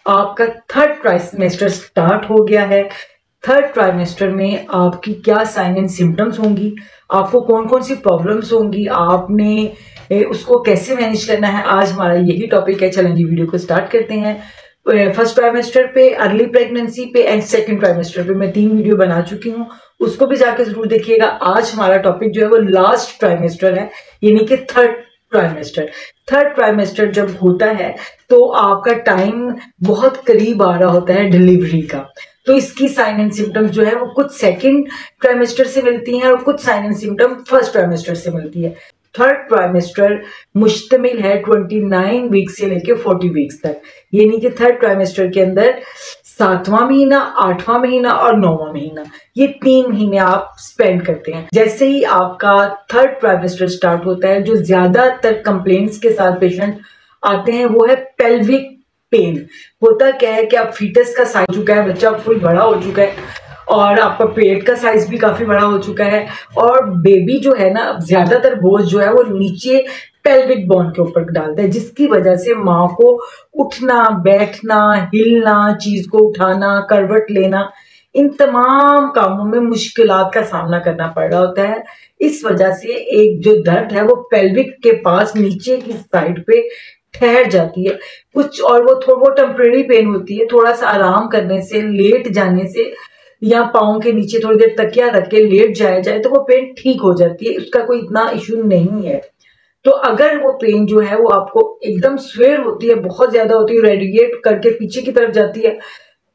आपका third trimester start हो गया है। थर्ड ट्राइमेस्टर में आपकी क्या साइन एंड सिम्टम्स होंगी, आपको कौन कौन सी प्रॉब्लम्स होंगी, आपने उसको कैसे मैनेज करना है, आज हमारा यही टॉपिक है। चलें जी वीडियो को स्टार्ट करते हैं। फर्स्ट ट्राइमेस्टर पे, अर्ली प्रेगनेंसी पे एंड सेकंड ट्राइमेस्टर पे मैं 3 वीडियो बना चुकी हूँ, उसको भी जाके जरूर देखिएगा। आज हमारा टॉपिक जो है वो लास्ट ट्राइमेस्टर है, यानी कि थर्ड ट्राइमेस्टर। थर्ड ट्राइमेस्टर जब होता है तो आपका टाइम बहुत करीब आ रहा होता है डिलीवरी का, तो इसकी साइन एंड सिम्टम्स जो है वो कुछ सेकंड ट्राइमेस्टर से मिलती हैं और कुछ sign and symptom first trimester से मिलती है। थर्ड ट्राइमेस्टर मुश्तमिल है 29 वीक से लेके 40 वीक्स तक, यानी कि थर्ड ट्राइमेस्टर के अंदर 7वां महीना, 8वां महीना और 9वां महीना, ये 3 महीने आप स्पेंड करते हैं। जैसे ही आपका थर्ड ट्राइमेस्टर स्टार्ट होता है, जो ज्यादातर कंप्लेंट्स के साथ पेशेंट आते हैं वो है पेल्विक पेन। होता क्या है कि आप फीटस का साइज चुका है, बच्चा फुल बड़ा हो चुका है और आपका पेट का साइज भी काफी बड़ा हो चुका है, और बेबी जो है ना, ज्यादातर बोझ जो है वो नीचे पेल्विक बोन के ऊपर डालता है, जिसकी वजह से माँ को उठना, बैठना, हिलना, चीज को उठाना, करवट लेना, इन तमाम कामों में मुश्किलात का सामना करना पड़ रहा होता है। इस वजह से एक जो दर्द है वो पेल्विक के पास नीचे की साइड पे ठहर जाती है कुछ, और वो टेम्परेरी पेन होती है। थोड़ा सा आराम करने से, लेट जाने से, या पाँव के नीचे थोड़ी देर तकिया रख के लेट जाया जाए तो वो पेन ठीक हो जाती है, उसका कोई इतना इशू नहीं है। तो अगर वो पेन जो है वो आपको एकदम स्वेर होती है, बहुत ज्यादा होती है, रेडिएट करके पीछे की तरफ जाती है,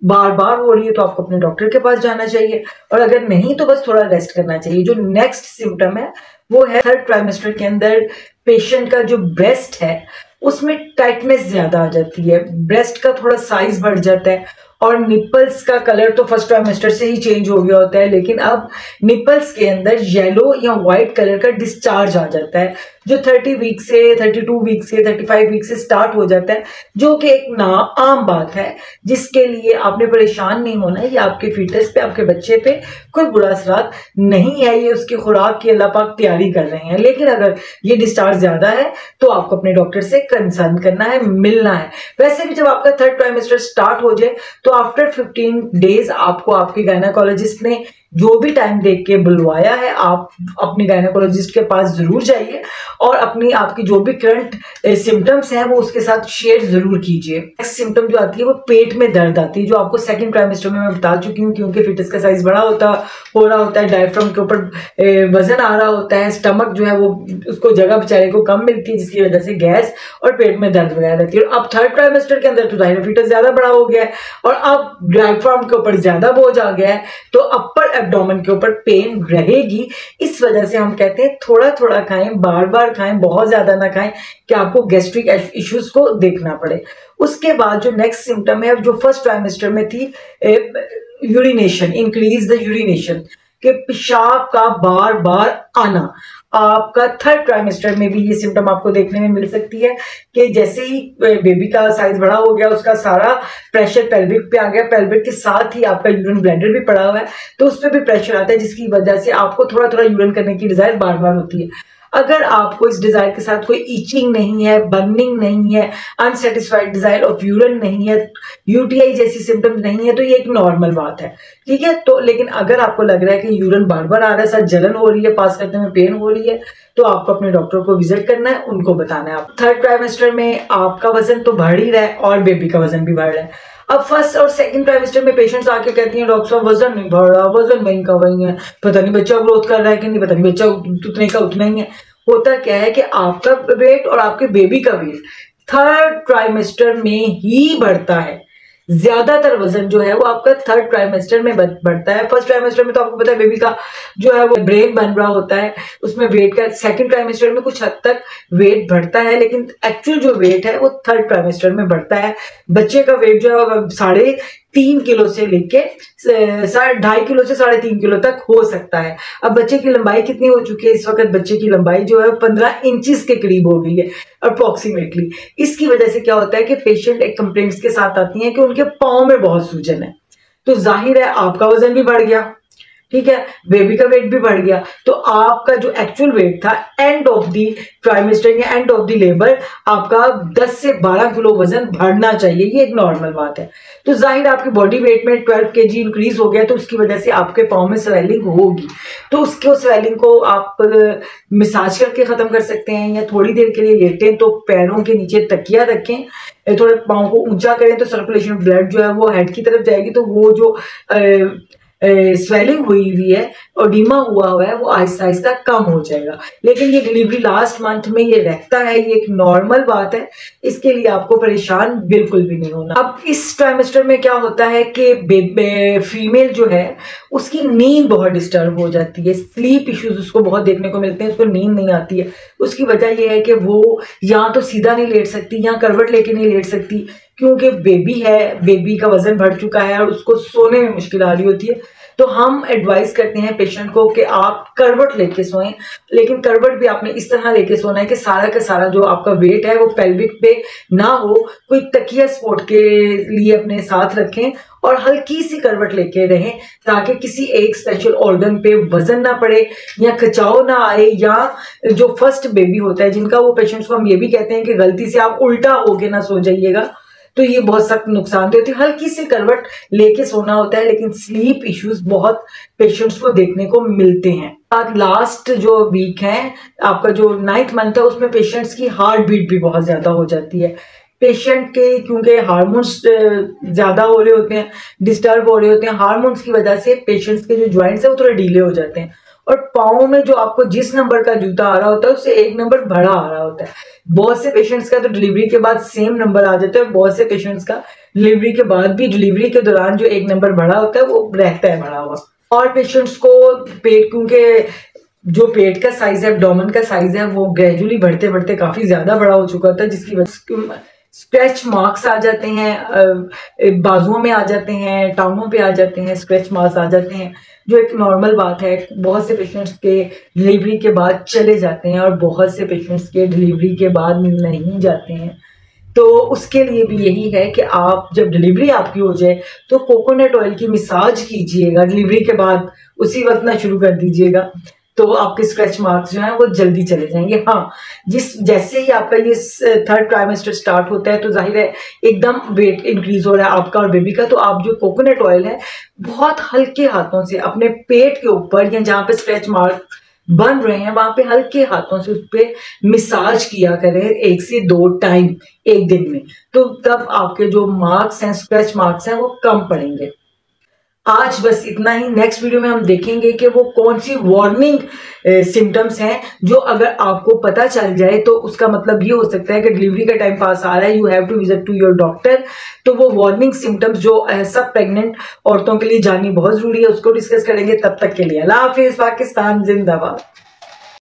बार बार हो रही है, तो आपको अपने डॉक्टर के पास जाना चाहिए, और अगर नहीं तो बस थोड़ा रेस्ट करना चाहिए। जो नेक्स्ट सिम्टम है वो है थर्ड ट्राइमेस्टर के अंदर पेशेंट का जो ब्रेस्ट है उसमें टाइटनेस ज्यादा आ जाती है, ब्रेस्ट का थोड़ा साइज बढ़ जाता है, और निपल्स का कलर तो फर्स्ट ट्राइमेस्टर से ही चेंज हो गया होता है, लेकिन अब निपल्स के अंदर येलो या व्हाइट कलर का डिस्चार्ज आ जाता है, जो 30 वीक से, 32 वीक से, 35 वीक से स्टार्ट हो जाता है, जो कि एक आम बात है, जिसके लिए आपने परेशान नहीं होना है। ये आपके फीटस पे, आपके बच्चे पे कोई बुरा असरात नहीं है, ये उसकी खुराक की अल्लाह पाक तैयारी कर रहे हैं। लेकिन अगर ये डिस्चार्ज ज्यादा है तो आपको अपने डॉक्टर से कंसल्ट करना है, मिलना है। वैसे भी जब आपका थर्ड ट्राइमेस्टर स्टार्ट हो जाए तो आफ्टर 15 डेज आपको आपके गायनेकोलॉजिस्ट ने जो भी टाइम देख के बुलवाया है, आप अपने गायनेकोलॉजिस्ट के पास जरूर जाइए और आपकी जो भी करंट सिम्टम्स हैं वो उसके साथ शेयर जरूर कीजिए। नेक्स्ट सिम्टम जो आती है वो पेट में दर्द आती है, जो आपको सेकंड ट्राइमेस्टर में मैं बता चुकी हूँ, क्योंकि फिटस का साइज बड़ा हो रहा होता है, डायफ्राम के ऊपर वजन आ रहा होता है, स्टमक जो है वो उसको जगह बेचारे को कम मिलती है, जिसकी वजह से गैस और पेट में दर्द वगैरह रहती है। और अब थर्ड ट्राइमेस्टर के अंदर तो जाहिर फिटस ज्यादा बड़ा हो गया है और अब डायफ्राम के ऊपर ज्यादा बोझ आ गया है, तो अपर एब्डोमेन के ऊपर पेन रहेगी। इस वजह से हम कहते हैं थोड़ा थोड़ा खाएं, बार बार खाएं, बहुत ज्यादा ना खाएं कि आपको गैस्ट्रिक इश्यूज को देखना पड़े। उसके बाद जो नेक्स्ट सिम्टम है, जो फर्स्ट ट्राइमेस्टर में थी, यूरिनेशन, इंक्रीज द यूरिनेशन, कि पेशाब का बार बार आना, आपका थर्ड ट्राइमेस्टर में भी ये सिम्टम आपको देखने में मिल सकती है कि जैसे ही बेबी का साइज बड़ा हो गया, उसका सारा प्रेशर पेल्विक पे आ गया, पेल्विक के साथ ही आपका यूरिन ब्लैडर भी पड़ा हुआ है, तो उस पर भी प्रेशर आता है, जिसकी वजह से आपको थोड़ा थोड़ा यूरिन करने की डिजायर बार बार होती है। अगर आपको इस डिजायर के साथ कोई ईचिंग नहीं है, बर्निंग नहीं है, अनसेटिस्फाइड डिजायर ऑफ यूरिन नहीं है, यूटीआई जैसी सिम्टम्स नहीं है, तो ये एक नॉर्मल बात है, ठीक है। तो लेकिन अगर आपको लग रहा है कि यूरिन बार बार आ रहा है, साथ जलन हो रही है, पास करने में पेन हो रही है, तो आपको अपने डॉक्टर को विजिट करना है, उनको बताना है। आप थर्ड ट्राइमेस्टर में आपका वजन तो बढ़ ही रहा है और बेबी का वजन भी बढ़ रहा है। अब फर्स्ट और सेकंड ट्राइमेस्टर में पेशेंट्स आके कहती हैं डॉक्टर साहब वजन नहीं बढ़ रहा, वजन वहीं का वहीं है, पता नहीं बच्चा ग्रोथ कर रहा है कि नहीं, पता नहीं बच्चा उतने का उतना ही है। होता क्या है कि आपका वेट और आपके बेबी का वेट थर्ड ट्राइमेस्टर में ही बढ़ता है, ज्यादातर वजन जो है वो आपका थर्ड ट्राइमेस्टर में बढ़ता है। फर्स्ट ट्राइमेस्टर में तो आपको पता है बेबी का जो है वो ब्रेन बन रहा होता है, उसमें वेट का, सेकंड ट्राइमेस्टर में कुछ हद तक वेट बढ़ता है, लेकिन एक्चुअल जो वेट है वो थर्ड ट्राइमेस्टर में बढ़ता है। बच्चे का वेट जो है 3.5 किलो से लेके 2.5 किलो से 3.5 किलो तक हो सकता है। अब बच्चे की लंबाई कितनी हो चुकी है इस वक्त, बच्चे की लंबाई जो है 15 इंचेस के करीब हो गई है अप्रोक्सीमेटली। इसकी वजह से क्या होता है कि पेशेंट एक कंप्लेंट्स के साथ आती हैं कि उनके पाँव में बहुत सूजन है, तो जाहिर है आपका वजन भी बढ़ गया, ठीक है, बेबी का वेट भी बढ़ गया, तो आपका जो एक्चुअल वेट था एंड ऑफ द ट्राइमेस्टर या एंड ऑफ द लेबर आपका 10 से 12 किलो वजन बढ़ना चाहिए, ये एक नॉर्मल बात है। तो जाहिर आपकी बॉडी वेट में 12 kg इंक्रीज हो गया, तो उसकी वजह से आपके पाँव में स्वेलिंग होगी, तो उसके स्वेलिंग को आप मसाज करके खत्म कर सकते हैं, या थोड़ी देर के लिए लेटें तो पैरों के नीचे तकिया रखें, थोड़े पाँव को ऊंचा करें तो सर्कुलेशन ब्लड जो है वो हेड की तरफ जाएगी, तो वो जो स्वेलिंग हुई है और डीमा हुआ है वो आहिस्ता आहिस्ता कम हो जाएगा। लेकिन ये डिलीवरी लास्ट मंथ में ये रहता है, ये एक नॉर्मल बात है, इसके लिए आपको परेशान बिल्कुल भी नहीं होना। अब इस ट्राइमेस्टर में क्या होता है कि फीमेल जो है उसकी नींद बहुत डिस्टर्ब हो जाती है, स्लीप इश्यूज उसको बहुत देखने को मिलते हैं, उसको नींद नहीं आती है। उसकी वजह यह है कि वो या तो सीधा नहीं लेट सकती या करवट लेके नहीं लेट सकती, क्योंकि बेबी है, बेबी का वजन बढ़ चुका है और उसको सोने में मुश्किल आ रही होती है। तो हम एडवाइस करते हैं पेशेंट को कि आप करवट लेके सोएं, लेकिन करवट भी आपने इस तरह लेके सोना है कि सारा का सारा जो आपका वेट है वो पेल्विक पे ना हो, कोई तकिया सपोर्ट के लिए अपने साथ रखें और हल्की सी करवट लेके रहें, ताकि किसी एक स्पेशल ऑर्गन पे वजन ना पड़े या खिंचाव ना आए, या जो फर्स्ट बेबी होता है जिनका, वो पेशेंट्स को हम ये भी कहते हैं कि गलती से आप उल्टा होके ना सो जाइएगा, तो ये बहुत सख्त नुकसान देती है। हल्की सी करवट लेके सोना होता है, लेकिन स्लीप इश्यूज बहुत पेशेंट्स को देखने को मिलते हैं। लास्ट जो वीक है आपका जो 9th मंथ है उसमें पेशेंट्स की हार्ट बीट भी बहुत ज्यादा हो जाती है। पेशेंट के क्योंकि हार्मोन्स ज्यादा हो रहे होते हैं, डिस्टर्ब हो रहे होते हैं, हार्मोन्स की वजह से पेशेंट्स के जो ज्वाइंट्स है वो थोड़े ढीले हो जाते हैं, और पाँव में जो आपको जिस नंबर का जूता आ रहा होता है उससे 1 नंबर बड़ा आ रहा होता है। बहुत से पेशेंट्स का तो डिलीवरी के बाद सेम नंबर आ जाता है, बहुत से पेशेंट्स का डिलीवरी के बाद भी डिलीवरी के दौरान जो 1 नंबर बड़ा होता है वो रहता है बड़ा हुआ। और पेशेंट्स को पेट, क्योंकि जो पेट का साइज है, एब्डोमेन का साइज है, वो ग्रेजुअली बढ़ते बढ़ते काफी ज्यादा बड़ा हो चुका होता है, जिसकी वजह से स्क्रैच मार्क्स आ जाते हैं, बाजुओं में आ जाते हैं, टांगों पे आ जाते हैं, स्क्रैच मार्क्स आ जाते हैं, जो एक नॉर्मल बात है। बहुत से पेशेंट्स के डिलीवरी के बाद चले जाते हैं और बहुत से पेशेंट्स के डिलीवरी के बाद नहीं जाते हैं। तो उसके लिए भी यही है कि आप जब डिलीवरी आपकी हो जाए तो कोकोनट ऑयल की मसाज कीजिएगा डिलीवरी के बाद, उसी वक्त ना शुरू कर दीजिएगा, तो आपके स्क्रैच मार्क्स जो हैं वो जल्दी चले जाएंगे। हाँ, जैसे ही आपका ये 3rd ट्राइमेस्टर स्टार्ट होता है तो जाहिर है एकदम वेट इंक्रीज हो रहा है आपका और बेबी का, तो आप जो कोकोनट ऑयल है बहुत हल्के हाथों से अपने पेट के ऊपर या जहाँ पे स्क्रैच मार्क बन रहे हैं वहां पे हल्के हाथों से उस पर मिसाज किया करें 1 से 2 टाइम एक दिन में, तो तब आपके जो मार्क्स हैं, स्क्रैच मार्क्स हैं, वो कम पड़ेंगे। आज बस इतना ही। नेक्स्ट वीडियो में हम देखेंगे कि वो कौन सी वार्निंग सिम्टम्स हैं जो अगर आपको पता चल जाए तो उसका मतलब ये हो सकता है कि डिलीवरी का टाइम पास आ रहा है, you have to visit to your doctor. तो वो वार्निंग सिम्टम्स जो सब प्रेग्नेंट औरतों के लिए जाननी बहुत जरूरी है, उसको डिस्कस करेंगे। तब तक के लिए अल्लाह हाफिज, पाकिस्तान जिंदाबाद।